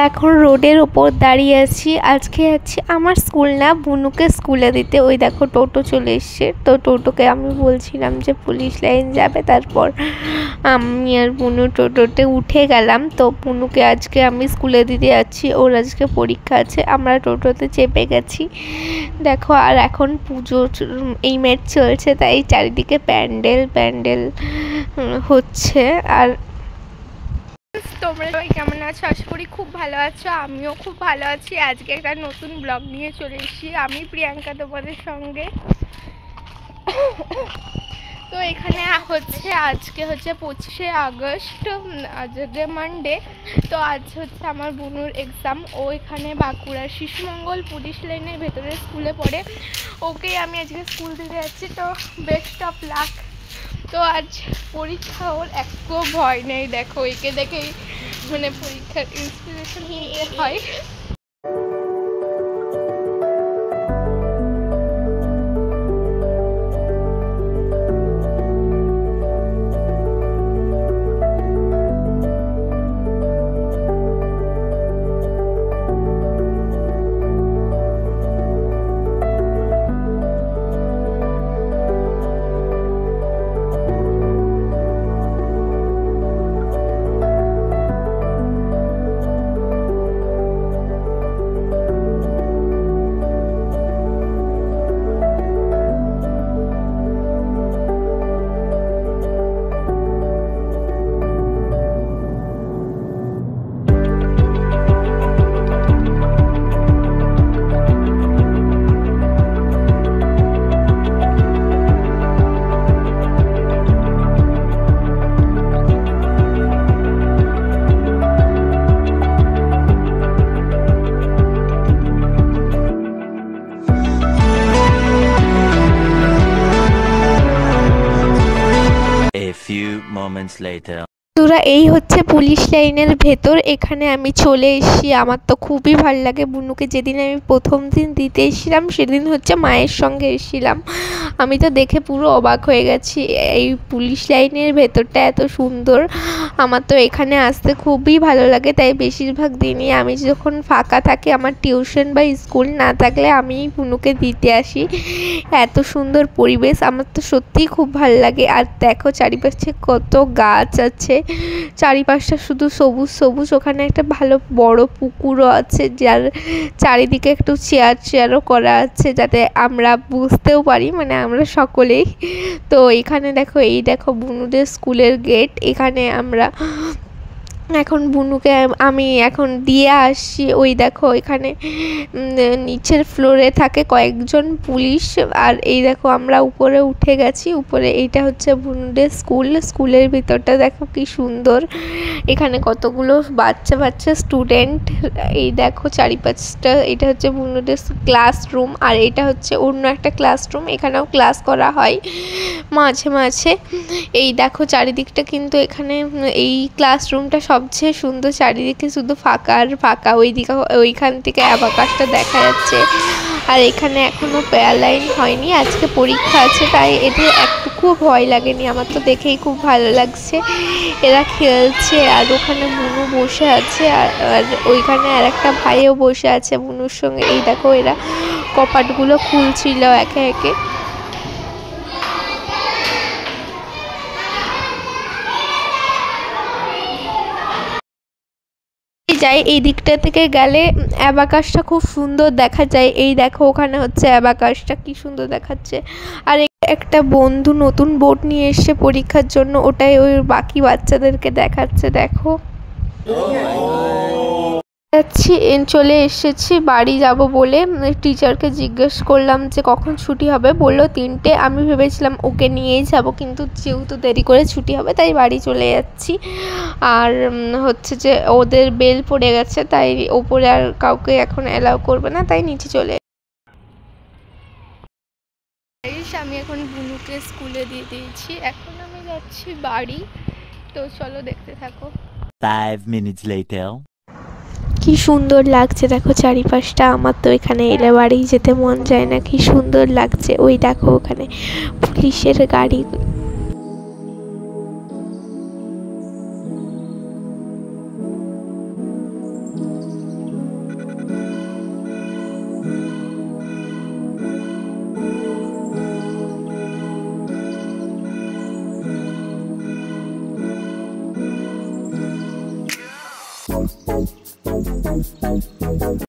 এখন রোডের ওপর দাঁড়িয়ে আছি। আজকে যাচ্ছি আমার স্কুল না, বুনুকে স্কুলে দিতে। ওই দেখো টোটো চলে এসছে। তো টোটোকে আমি বলছিলাম যে পুলিশ লাইন যাবে, তারপর আমি আর বুনু টোটোতে উঠে গেলাম। তো বুনুকে আজকে আমি স্কুলে দিতে যাচ্ছি, ওর আজকে পরীক্ষা আছে। আমরা টোটোতে চেপে গেছি দেখো। আর এখন পুজো এই ম্যাচ চলছে, তাই চারিদিকে প্যান্ডেল প্যান্ডেল হচ্ছে। আর তোমরা সবাই কেমন আছো? আশা করি খুব ভালো আছো, আমিও খুব ভালো আছি। আজকে একটা নতুন ব্লগ নিয়ে চলে এসেছি আমি, প্রিয়াঙ্কা, তোমাদের সঙ্গে। তো এখানে হচ্ছে আজকে হচ্ছে 25শে আগস্ট, আজকে মানডে। তো আজ হচ্ছে আমার বোনুর এক্সাম। ও এখানে বাঁকুড়ার শিশুমঙ্গল পুলিশ লাইনের ভেতরে স্কুলে পড়ে। ওকে আমি আজকে স্কুল দিতে যাচ্ছি। তো বেস্ট অফ লাক। তো আজ পরীক্ষা, ওর একটু ভয় নেই। দেখো একে দেখেই মানে পরীক্ষার ইন্সপিরেশন নিয়ে হয়। তোরা এই হচ্ছে পুলিশ লাইনের ভেতর। এখানে আমি চলে এসেছি। আমার তো খুবই ভালো লাগে। বুনুকে যেদিন আমি প্রথম দিন দিতে এসেছিলাম সেদিন হচ্ছে মায়ের সঙ্গে এসেছিলাম। আমি তো দেখে পুরো অবাক হয়ে গেছি, এই পুলিশ লাইনের ভেতরটা এত সুন্দর। আমার তো এখানে আসতে খুবই ভালো লাগে। তাই বেশিরভাগ দিনই আমি যখন ফাঁকা থাকি, আমার টিউশন বা স্কুল না থাকলে আমি বুনুকে দিতে আসি। এত সুন্দর পরিবেশ, আমার তো সত্যিই খুব ভালো লাগে। আর দেখো চারিপাশে কত গাছ আছে, চারিপাশটা শুধু সবুজ সবুজ। ওখানে একটা ভালো বড় পুকুরও আছে, যার চারিদিকে একটু চেয়ারও করা আছে, যাতে আমরা বুঝতেও পারি, মানে আমরা সকলেই। তো এখানে দেখো, এই দেখো বুনুদের স্কুলের গেট। এখানে আমরা এখন বুনুকে আমি এখন দিয়ে আসছি। ওই দেখো এখানে নিচের ফ্লোরে থাকে কয়েকজন পুলিশ। আর এই দেখো আমরা উপরে উঠে গেছি। উপরে এইটা হচ্ছে বুনুদের স্কুলের ভিতরটা দেখো কি সুন্দর। এখানে কতগুলো বাচ্চা স্টুডেন্ট। এই দেখো চারিপাশটা। এটা হচ্ছে বুনুদের ক্লাসরুম, আর এটা হচ্ছে অন্য একটা ক্লাসরুম। এখানেও ক্লাস করা হয় মাঝে মাঝে। এই দেখো চারিদিকটা, কিন্তু এখানে এই ক্লাসরুমটা সবচেয়ে সুন্দর। চারিদিকে শুধু ফাঁকা আর ফাঁকা। ওইখান থেকে অ্যাবাকাসটা দেখা যাচ্ছে। আর এখানে এখনো প্রেয়ার লাইন হয়নি, আজকে পরীক্ষা আছে, তাই এদের একটুকুও ভয় লাগেনি। আমার তো দেখেই খুব ভালো লাগছে। এরা খেলছে, আর ওখানে বুনু বসে আছে, আর ওইখানে আর একটা ভাইও বসে আছে বুনুর সঙ্গে। এই দেখো এরা কপাটগুলো খুলছিল একে একে। যাই এই দিকটা থেকে গেলে অ্যাবাকাসটা খুব সুন্দর দেখা যায়। এই দেখো ওখানে হচ্ছে অ্যাবাকাসটা কি সুন্দর দেখাচ্ছে। আর একটা বন্ধু নতুন বোর্ড নিয়ে এসছে পরীক্ষার জন্য, ওটাই ওই বাকি বাচ্চাদেরকে দেখাচ্ছে। দেখো চলে এসেছি বাড়ি যাব বলে। টিচারকে জিজ্ঞেস করলাম যে কখন ছুটি হবে, বললো 3টে। আমি ভেবেছিলাম ওকে নিয়েই যাব, কিন্তু যেহেতু দেরি করে ছুটি হবে তাই বাড়ি চলে যাচ্ছি। আর হচ্ছে যে ওদের বেল পড়ে গেছে, তাই ওপরে আর কাউকে এখন অ্যালাউ করবে না, তাই নিচে চলে। আমি এখন বুনুকে স্কুলে দিয়ে দিয়েছি, এখন আমি যাচ্ছি বাড়ি। তো চলো দেখতে থাকো। 5 minutes later. কি সুন্দর লাগছে দেখো চারিপাশটা। আমার তো এখানে এলে বাড়ি যেতে মন যায় না, কি সুন্দর লাগছে। ওই দেখো ওখানে পুলিশের গাড়ি।